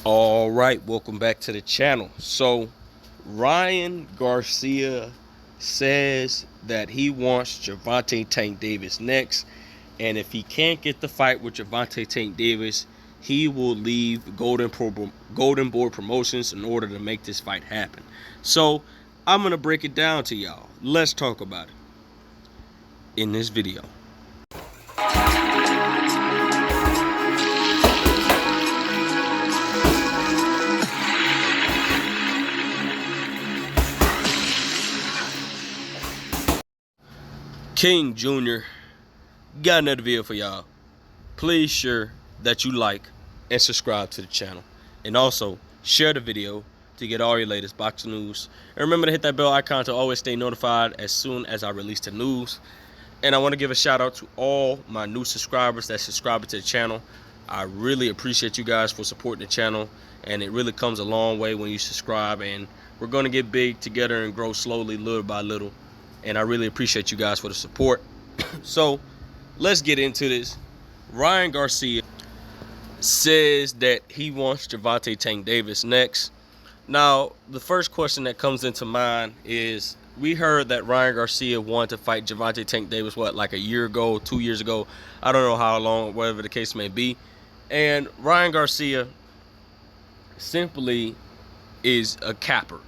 All right, welcome back to the channel. So, Ryan Garcia says that he wants Gervonta Tank Davis next, and if he can't get the fight with Gervonta Tank Davis, he will leave Golden Boy Promotions in order to make this fight happen. So, I'm gonna break it down to y'all. Let's talk about it in this video. King Jr. got another video for y'all. Please sure that you like and subscribe to the channel, and also share the video to get all your latest boxing news. And remember to hit that bell icon to always stay notified as soon as I release the news. And I want to give a shout out to all my new subscribers that subscribe to the channel. I really appreciate you guys for supporting the channel, and it really comes a long way when you subscribe, and we're going to get big together and grow slowly, little by little. And I really appreciate you guys for the support. So let's get into this. Ryan Garcia says that he wants Gervonta Tank Davis next. Now, the first question that comes into mind is, we heard that Ryan Garcia wanted to fight Gervonta Tank Davis, like a year ago, 2 years ago. I don't know how long, whatever the case may be. And Ryan Garcia simply is a capper,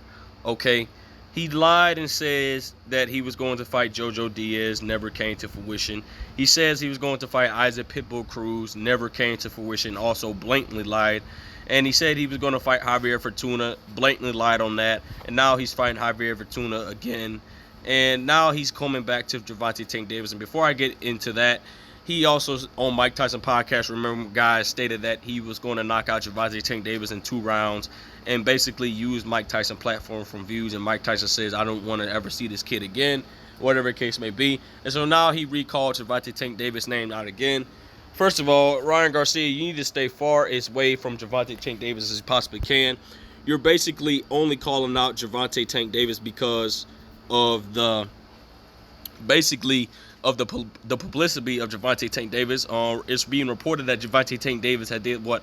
okay? He lied and says that he was going to fight Jojo Diaz, never came to fruition. He says he was going to fight Isaac Pitbull Cruz, never came to fruition, also blatantly lied. And he said he was going to fight Javier Fortuna, blatantly lied on that. And now he's fighting Javier Fortuna again. And now he's coming back to Gervonta Tank Davis. And before I get into that, he also, on Mike Tyson podcast, remember, guys, stated that he was going to knock out Gervonta Tank Davis in 2 rounds and basically use Mike Tyson platform from views. And Mike Tyson says, I don't want to ever see this kid again, whatever the case may be. And so now he recalled Gervonta Tank Davis' name out again. First of all, Ryan Garcia, you need to stay far away from Gervonta Tank Davis as you possibly can. You're basically only calling out Gervonta Tank Davis because of the publicity of Gervonta Tank Davis. It's being reported that Gervonta Tank Davis had did 4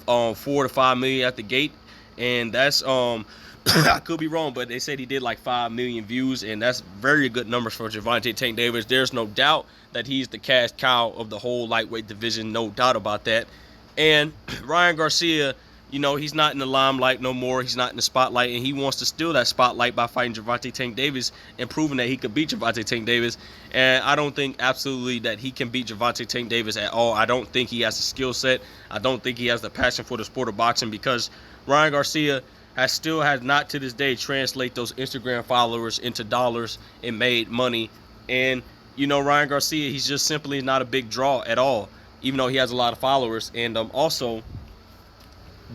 to 5 million at the gate, and that's I could be wrong, but they said he did like 5 million views, and that's very good numbers for Gervonta Tank Davis. There's no doubt that he's the cash cow of the whole lightweight division, no doubt about that. And Ryan Garcia, you know, he's not in the limelight no more. He's not in the spotlight, and he wants to steal that spotlight by fighting Gervonta Tank Davis and proving that he could beat Gervonta Tank Davis. And I don't think absolutely that he can beat Gervonta Tank Davis at all. I don't think he has the skill set. I don't think he has the passion for the sport of boxing, because Ryan Garcia has not to this day translate those Instagram followers into dollars and made money. And, you know, Ryan Garcia, he's just simply not a big draw at all, even though he has a lot of followers. And also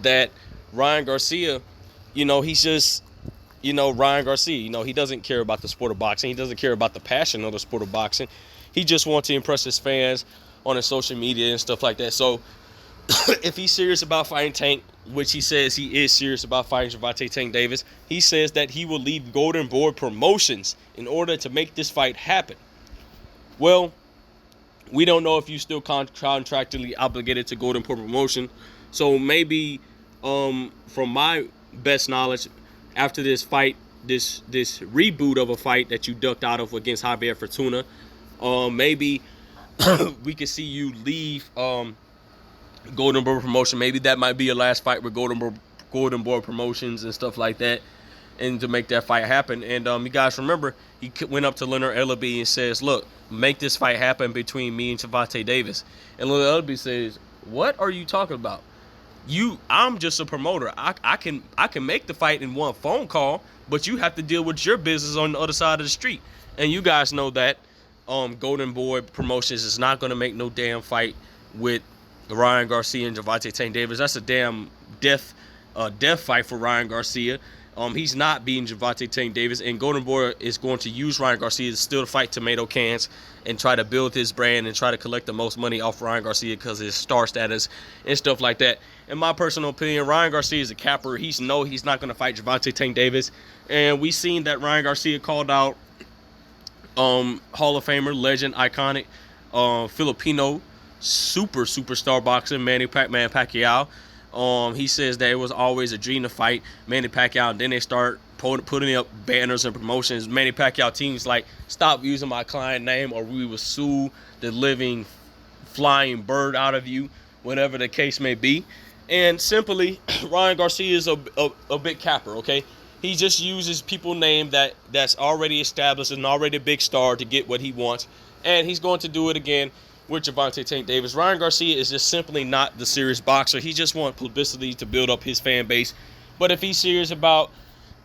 that Ryan Garcia, you know, he's just, you know, Ryan Garcia, you know, he doesn't care about the sport of boxing. He doesn't care about the passion of the sport of boxing. He just wants to impress his fans on his social media and stuff like that. So if he's serious about fighting Tank, which he says he is serious about fighting Gervonta Tank Davis, he says that he will leave Golden Boy Promotions in order to make this fight happen. Well, we don't know if you're still contractually obligated to Golden Boy Promotion. So maybe, from my best knowledge, after this fight, this reboot of a fight that you ducked out of against Javier Fortuna, maybe we could see you leave Golden Boy Promotion. Maybe that might be your last fight with Golden Boy Promotions and stuff like that, and to make that fight happen. And you guys remember, he went up to Leonard Ellaby and says, look, make this fight happen between me and Gervonta Davis. And Leonard Ellaby says, what are you talking about? I'm just a promoter. I can make the fight in one phone call, but you have to deal with your business on the other side of the street. And you guys know that Golden Boy Promotions is not going to make no damn fight with Ryan Garcia and Gervonta Tank Davis. That's a damn death fight for Ryan Garcia. He's not beating Gervonta Tank Davis, and Golden Boy is going to use Ryan Garcia to still fight tomato cans and try to build his brand and try to collect the most money off Ryan Garcia because of his star status and stuff like that. In my personal opinion, Ryan Garcia is a capper. He's not going to fight Gervonta Tank Davis, and we seen that Ryan Garcia called out Hall of Famer, legend, iconic, Filipino superstar boxer Manny Pacquiao. He says that it was always a dream to fight Manny Pacquiao. And then they start putting up banners and promotions. Manny Pacquiao teams like, stop using my client name or we will sue the living flying bird out of you, whatever the case may be. And simply, Ryan Garcia is a big capper, okay? He just uses people's name that's already established and already a big star to get what he wants. And he's going to do it again with Gervonta Tank Davis. Ryan Garcia is just simply not the serious boxer. He just wants publicity to build up his fan base. But if he's serious about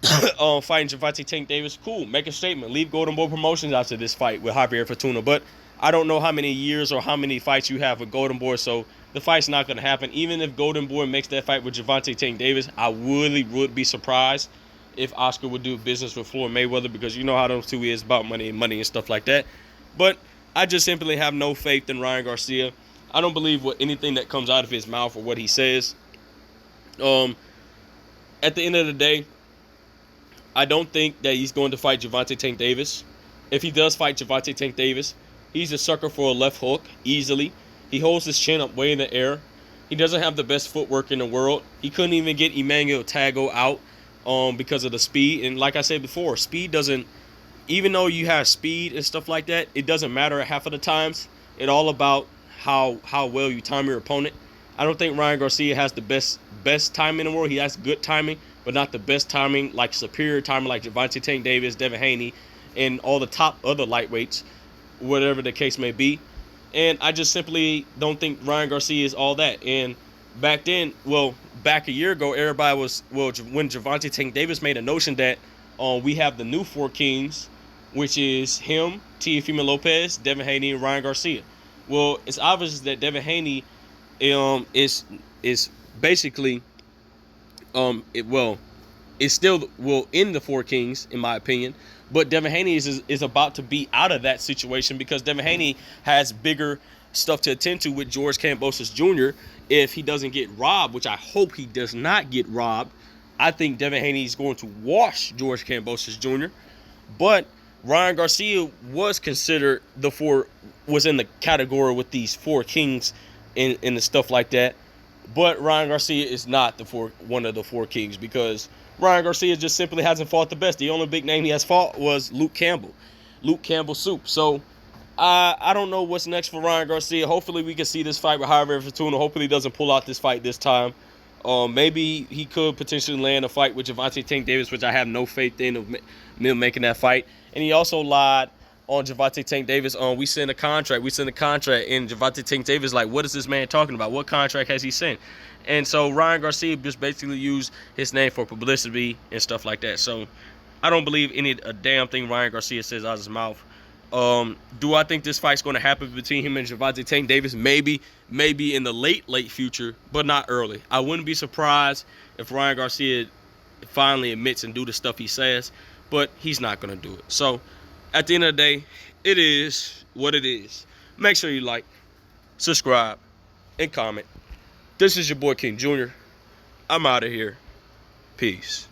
fighting Gervonta Tank Davis, cool, make a statement. Leave Golden Boy Promotions after this fight with Javier Fortuna. But I don't know how many years or how many fights you have with Golden Boy, so the fight's not going to happen. Even if Golden Boy makes that fight with Gervonta Tank Davis, I really would be surprised if Oscar would do business with Floyd Mayweather, because you know how those two is about money and stuff like that. But I just simply have no faith in Ryan Garcia. I don't believe what anything that comes out of his mouth or what he says. At the end of the day, I don't think that he's going to fight Gervonta Tank Davis. If he does fight Gervonta Tank Davis, he's a sucker for a left hook easily. He holds his chin up way in the air. He doesn't have the best footwork in the world. He couldn't even get Emmanuel Tago out because of the speed. And like I said before, speed doesn't, even though you have speed and stuff like that, it doesn't matter half of the times. It's all about how well you time your opponent. I don't think Ryan Garcia has the best timing in the world. He has good timing, but not the best timing, like superior timing like Gervonta Tank Davis, Devin Haney, and all the top other lightweights, whatever the case may be. And I just simply don't think Ryan Garcia is all that. And back then, back a year ago, everybody was, when Gervonta Tank Davis made a notion that we have the new four kings, which is him, Teofimo Lopez, Devin Haney, and Ryan Garcia. Well, it's obvious that Devin Haney is basically it's still in the four kings in my opinion, but Devin Haney is about to be out of that situation because Devin Haney has bigger stuff to attend to with George Kambosos Jr. If he doesn't get robbed, which I hope he does not get robbed. I think Devin Haney is going to wash George Kambosos Jr. But Ryan Garcia was considered was in the category with these four kings and the stuff like that. But Ryan Garcia is not one of the four kings because Ryan Garcia just simply hasn't fought the best. The only big name he has fought was Luke Campbell Soup. So I don't know what's next for Ryan Garcia. Hopefully we can see this fight with Javier Fortuna. Hopefully he doesn't pull out this fight this time. Maybe he could potentially land a fight with Gervonta Tank Davis, which I have no faith in of him making that fight. And he also lied on Gervonta Tank Davis. We sent a contract, and Gervonta Tank Davis like, what is this man talking about? What contract has he sent? And so Ryan Garcia just basically used his name for publicity and stuff like that. So I don't believe a damn thing Ryan Garcia says out of his mouth. Do I think this fight's going to happen between him and Gervonta Tank Davis? Maybe in the late future, but not early. I wouldn't be surprised if Ryan Garcia finally admits and do the stuff he says, but he's not going to do it. So at the end of the day, it is what it is. Make sure you like, subscribe, and comment. This is your boy King Jr. I'm out of here. Peace.